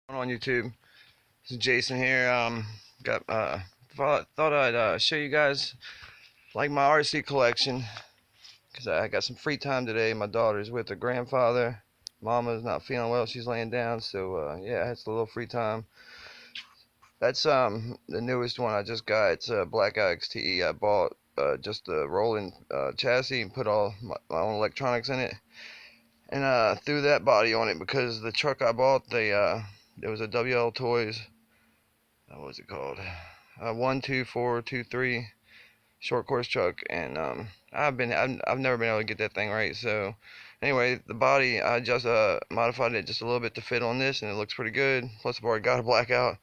On YouTube. This is Jason here. Got thought I'd show you guys like my RC collection because I got some free time today. My daughter's with her grandfather. Mama's not feeling well; she's laying down. So yeah, it's a little free time. That's the newest one I just got. It's a Blackout XTE. I bought just a rolling chassis and put all my own electronics in it, and threw that body on it because the truck I bought there was a Wltoys. What was it called? 12423 short course truck, and I've never been able to get that thing right. So anyway, the body I just modified it just a little bit to fit on this, and it looks pretty good. Plus I've already got a blackout,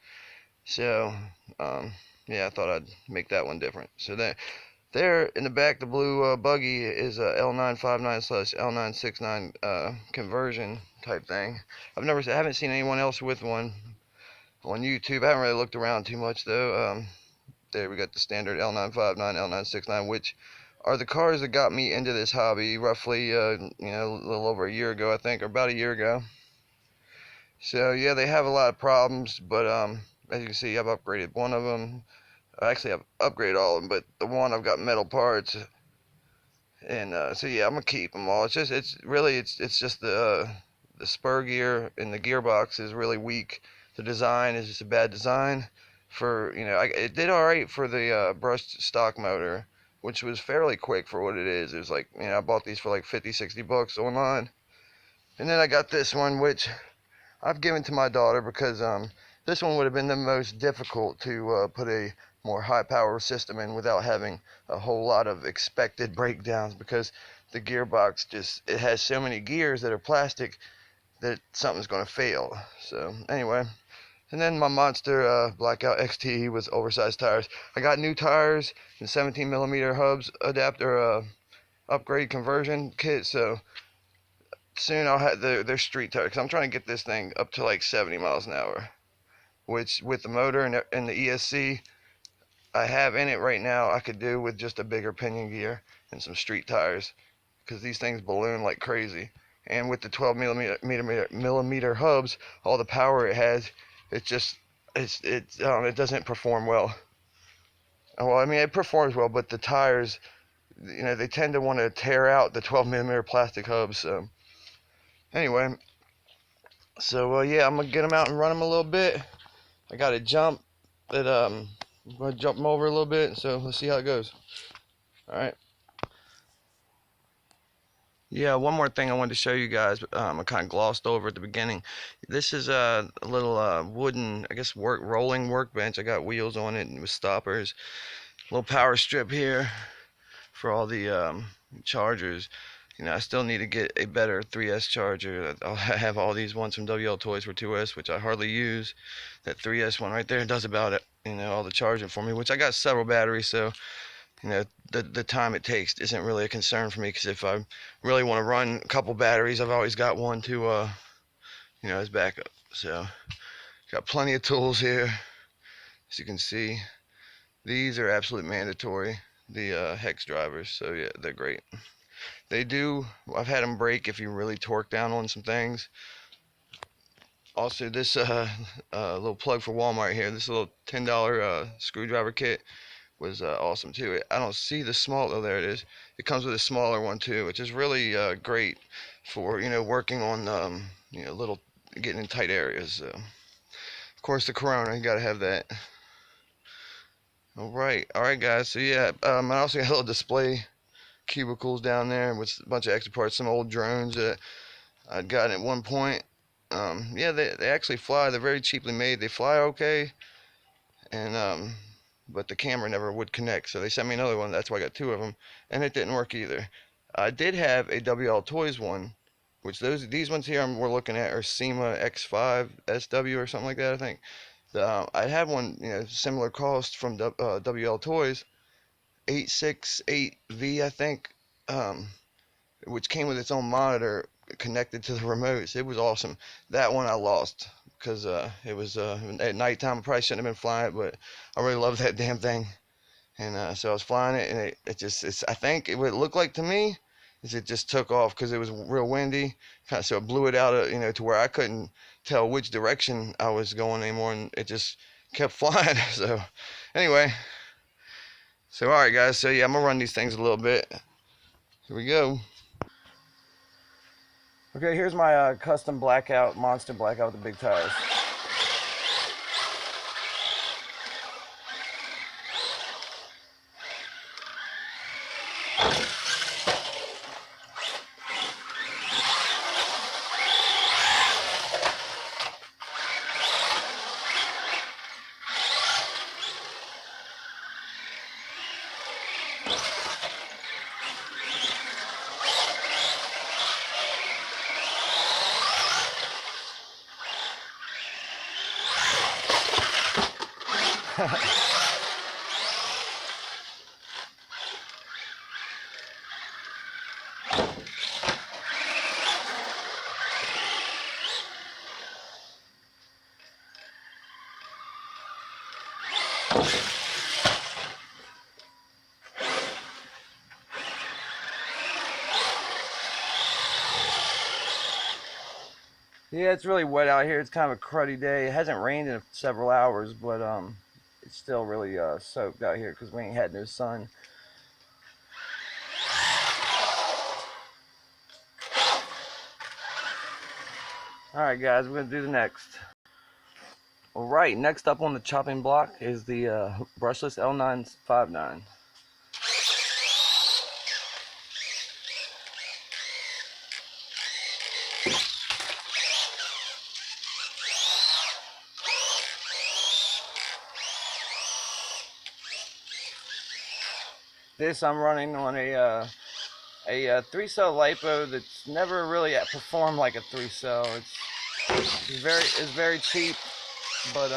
so um, yeah, I thought I'd make that one different. So that there in the back, the blue buggy is a L959/L969 conversion type thing. I haven't seen anyone else with one on YouTube. I haven't really looked around too much though. There we got the standard L959, L969, which are the cars that got me into this hobby roughly, a little over a year ago, I think, or about a year ago. So yeah, they have a lot of problems, but as you can see, I've upgraded one of them. Actually, I've upgraded all of them, but the one I've got metal parts, and so yeah, I'm gonna keep them all. It's just the spur gear and the gearbox is really weak. The design is just a bad design. It did all right for the brushed stock motor, which was fairly quick for what it is. It was like, I bought these for like 50, 60 bucks online. And then I got this one, which I've given to my daughter because this one would have been the most difficult to put a more high power system in without having a whole lot of expected breakdowns, because the gearbox it has so many gears that are plastic that something's going to fail. So anyway, and then my monster Blackout XT with oversized tires. I got new tires and 17mm hubs adapter upgrade conversion kit. So soon I'll have their street tires. Cause I'm trying to get this thing up to like 70 miles an hour, which with the motor and the ESC I have in it right now, I could do with just a bigger pinion gear and some street tires, because these things balloon like crazy. And with the 12mm hubs, all the power it has, it doesn't perform well. Well, I mean, it performs well, but the tires, they tend to want to tear out the 12mm plastic hubs. So anyway, yeah, I'm gonna get them out and run them a little bit. I got a jump that I'm gonna jump them over a little bit. So let's see how it goes. All right. Yeah, one more thing I wanted to show you guys. I kind of glossed over at the beginning. This is a little wooden, I guess, rolling workbench. I got wheels on it and with stoppers. Little power strip here for all the chargers. I still need to get a better 3S charger. I have all these ones from Wltoys for 2S, which I hardly use. That 3S one right there does about it, all the charging for me, which I got several batteries, so the time it takes isn't really a concern for me, because if I really want to run a couple batteries, I've always got one to as backup. So got plenty of tools here. As you can see, these are absolute mandatory, the hex drivers. So yeah, they're great. I've had them break if you really torque down on some things. Also, this little plug for Walmart here, this little $10 screwdriver kit was awesome too. I don't see the small, oh there it is. It comes with a smaller one too, which is really great for working on getting in tight areas. So of course the Corona, you gotta have that. All right guys. So yeah, I also got a little display cubicles down there with a bunch of extra parts, some old drones that I'd gotten at one point. Yeah, they actually fly. They're very cheaply made. They fly okay, and but the camera never would connect, so they sent me another one. That's why I got two of them, and it didn't work either. I did have a Wltoys one, which these ones here we're looking at are SEMA X5 SW or something like that, I think. I had one, similar cost from Wltoys, 868V, I think, which came with its own monitor connected to the remotes. It was awesome. That one I lost because it was at nighttime. I probably shouldn't have been flying it, but I really love that damn thing. And so I was flying it, and I think it would look like to me is it just took off because it was real windy, so it blew it out, to where I couldn't tell which direction I was going anymore, and it just kept flying. So anyway, so all right, guys. So yeah, I'm gonna run these things a little bit. Here we go. Okay, here's my custom blackout, monster blackout with the big tires. Yeah, it's really wet out here. It's kind of a cruddy day. It hasn't rained in several hours, but it's still really soaked out here because we ain't had no sun. All right, guys, we're gonna do the next. All right, next up on the chopping block is the brushless L959. This I'm running on a 3-cell lipo that's never really performed like a 3-cell. It's very cheap, but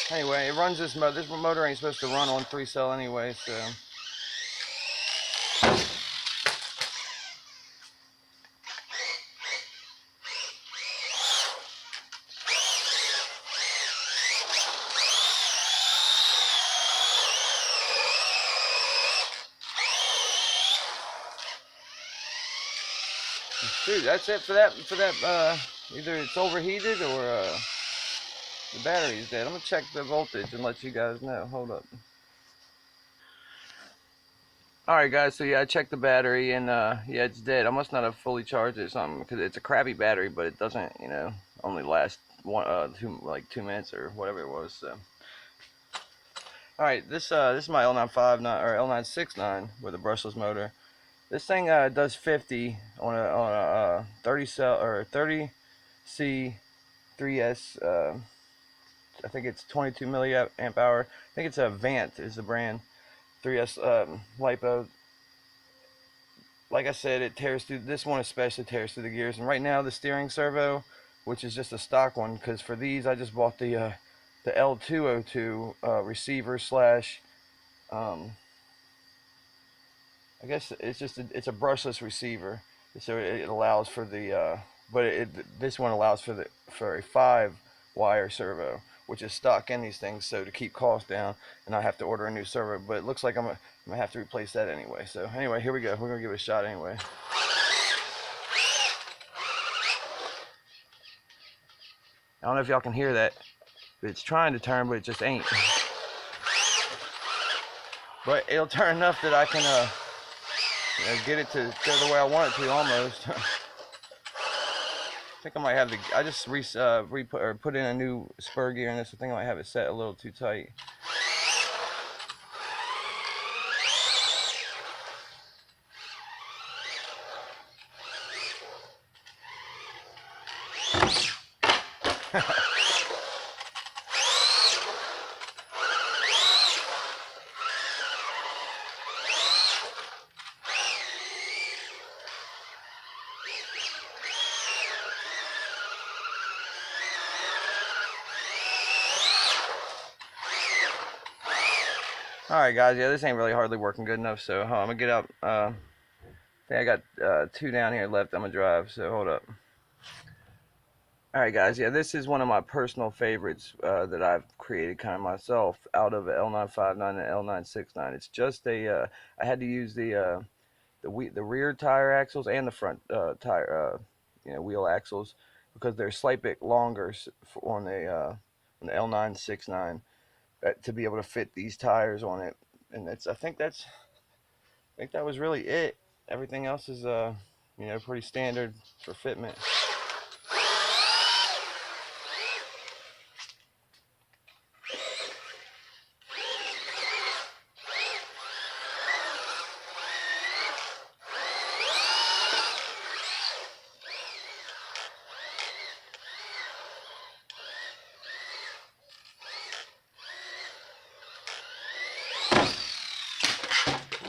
anyway, it runs this motor. This motor ain't supposed to run on 3-cell anyway, so. Dude, that's it for that. Either it's overheated or the battery's dead. I'm gonna check the voltage and let you guys know. Hold up. All right, guys. So yeah, I checked the battery and yeah, it's dead. I must not have fully charged it or something because it's a crappy battery, but it doesn't, only last like 2 minutes or whatever it was. So. All right, this is my L959 or L969 with a brushless motor. This thing does 50 on a 30 cell or 30C 3S. I think it's 22 milliamp hour. I think it's a Vant is the brand. 3S lipo. Like I said, it tears through. This one especially tears through the gears. And right now the steering servo, which is just a stock one, because for these I just bought the L202 receiver slash. I guess it's a brushless receiver, so it allows for the this one allows for a 5-wire servo, which is stuck in these things. So to keep costs down, and I have to order a new servo. But it looks like I'm gonna have to replace that anyway. So anyway, here we go. We're gonna give it a shot anyway. I don't know if y'all can hear that, but it's trying to turn, but it just ain't. But it'll turn enough that I can get it to go the way I want it to almost. I think I might have I just put in a new spur gear in this. I think I might have it set a little too tight. Alright guys, yeah, this ain't really hardly working good enough, so I'm gonna get up. I think I got 2 down here left I'm gonna drive, so hold up. Alright guys, yeah, this is one of my personal favorites that I've created kind of myself out of L959 and L969. It's just I had to use the the rear tire axles and the front tire wheel axles, because they're a slight bit longer on the L969, to be able to fit these tires on it. And I think that was really it. Everything else is pretty standard for fitment.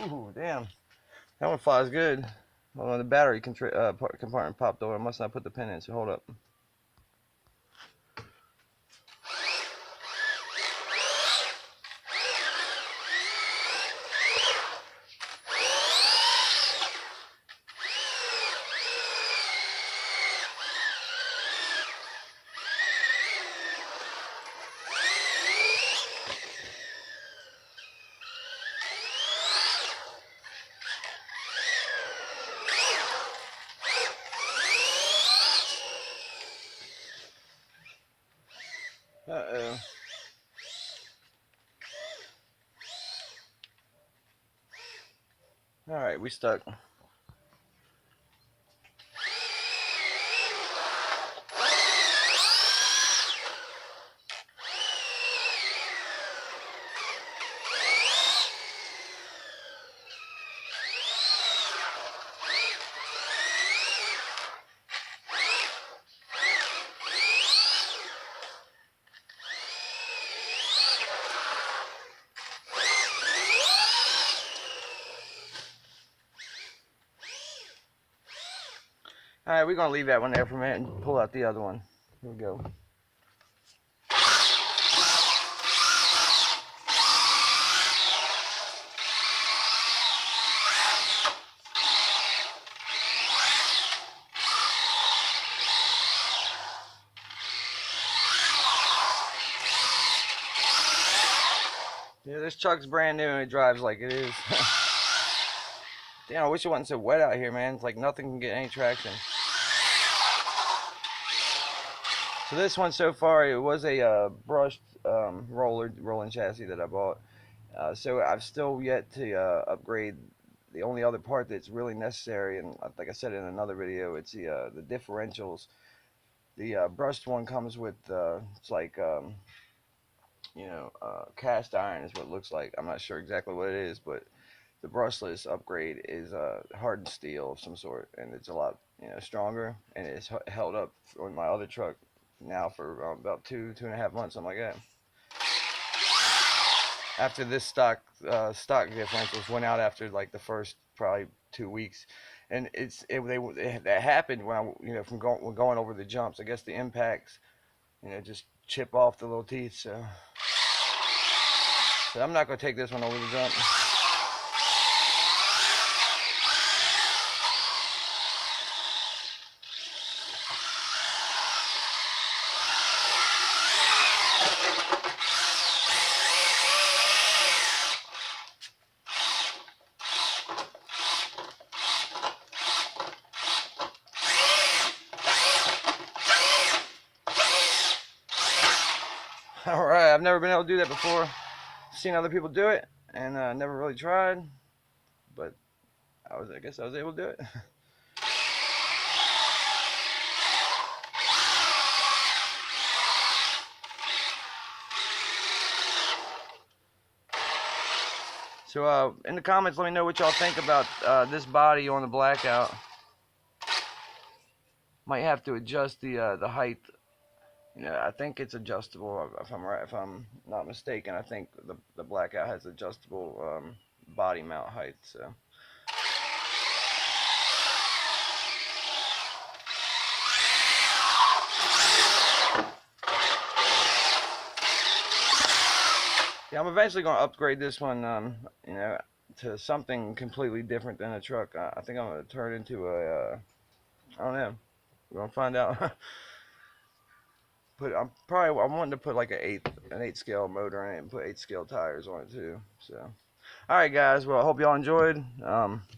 Ooh, damn. That one flies good. Hold on, the battery compartment popped over. I must not put the pin in, so hold up. Uh-oh. Alright, we stuck. Alright, we're going to leave that one there for a minute and pull out the other one. Here we go. Yeah, this truck's brand new and it drives like it is. Damn, I wish it wasn't so wet out here, man. It's like nothing can get any traction. So this one so far, it was a brushed rolling chassis that I bought. So I've still yet to upgrade. The only other part that's really necessary, and like I said in another video, it's the differentials. The brushed one comes with it's like cast iron is what it looks like. I'm not sure exactly what it is, but the brushless upgrade is hardened steel of some sort, and it's a lot stronger, and it's held up on my other truck now for about 2.5 months, something like that. After this stock differentials went out after like the first probably 2 weeks, and that happened when I from going over the jumps. I guess the impacts just chip off the little teeth. So I'm not gonna take this one over the jump. Alright, I've never been able to do that before. I've seen other people do it, and never really tried, but I guess I was able to do it. So in the comments, let me know what y'all think about this body on the blackout. Might have to adjust the height. I think it's adjustable. If I'm not mistaken, I think the blackout has adjustable body mount height. So. Yeah, I'm eventually going to upgrade this one, to something completely different than a truck. I think I'm going to turn it into I don't know. We're going to find out. I'm wanting to put like an 8 scale motor in it and put 8 scale tires on it too. So Alright guys, well I hope y'all enjoyed.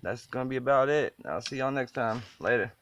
That's gonna be about it. I'll see y'all next time. Later.